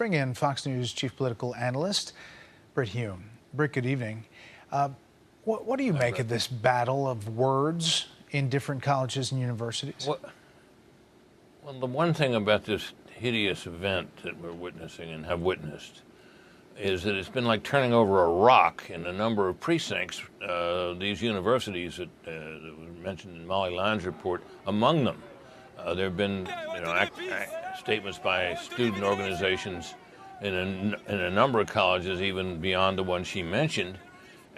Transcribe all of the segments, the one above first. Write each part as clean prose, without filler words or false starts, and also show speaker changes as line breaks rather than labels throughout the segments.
Bring in Fox News chief political analyst, Britt Hume. Britt, good evening. What do you make of this battle of words in different colleges and universities?
Well, the one thing about this hideous event that we're witnessing and have witnessed is that it's been like turning over a rock in a number of precincts. These universities that were mentioned in Molly Lyon's report, among them, there have been statements by student organizations in a number of colleges, even beyond the one she mentioned.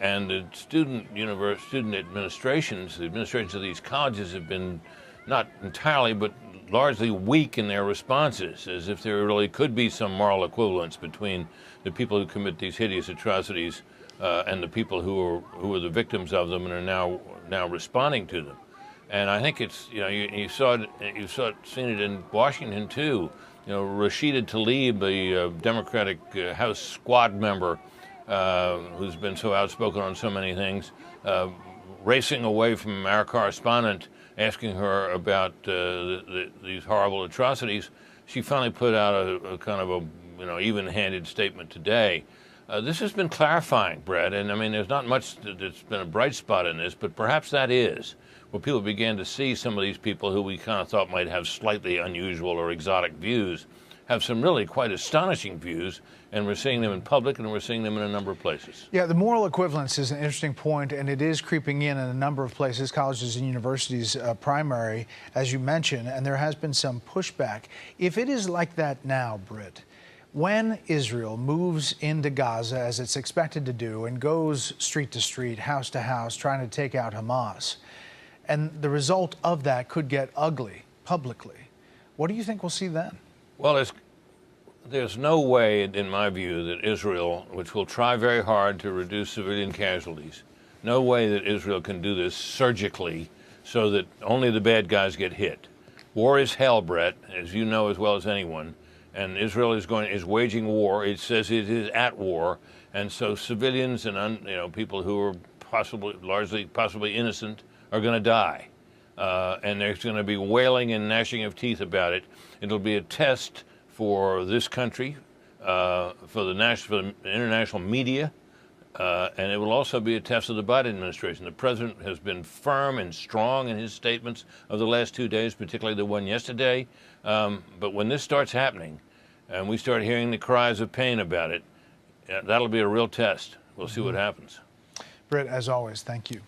And the student administrations, the administrations of these colleges have been not entirely, but largely weak in their responses, as if there really could be some moral equivalence between the people who commit these hideous atrocities and the people who are the victims of them and are now responding to them. And I think it's, seen it in Washington too. Rashida Tlaib, the Democratic House squad member, who's been so outspoken on so many things, racing away from our correspondent, asking her about these horrible atrocities. She finally put out a kind of a even-handed statement today. This has been clarifying, Brett, and I mean, there's not much that's been a bright spot in this, but perhaps that is where people began to see some of these people who we kind of thought might have slightly unusual or exotic views have some really quite astonishing views, and we're seeing them in public, and we're seeing them in a number of places.
Yeah, the moral equivalence is an interesting point, and it is creeping in a number of places, colleges and universities, primary, as you mentioned, and there has been some pushback. If it is like that now, Britt, when Israel moves into Gaza, as it's expected to do, and goes street to street, house to house, trying to take out Hamas, and the result of that could get ugly publicly, what do you think we'll see then?
Well, there's no way, in my view, that Israel, which will try very hard to reduce civilian casualties, no way that Israel can do this surgically so that only the bad guys get hit. War is hell, Brett, as you know as well as anyone, and Israel is waging war. It says it is at war, and so civilians and people who are possibly innocent are going to die. And there's going to be wailing and gnashing of teeth about it. It'll be a test for this country, for the international media, and it will also be a test of the Biden administration. The president has been firm and strong in his statements of the last 2 days, particularly the one yesterday. But when this starts happening, and we start hearing the cries of pain about it, that'll be a real test. We'll see what happens.
Britt, as always, thank you.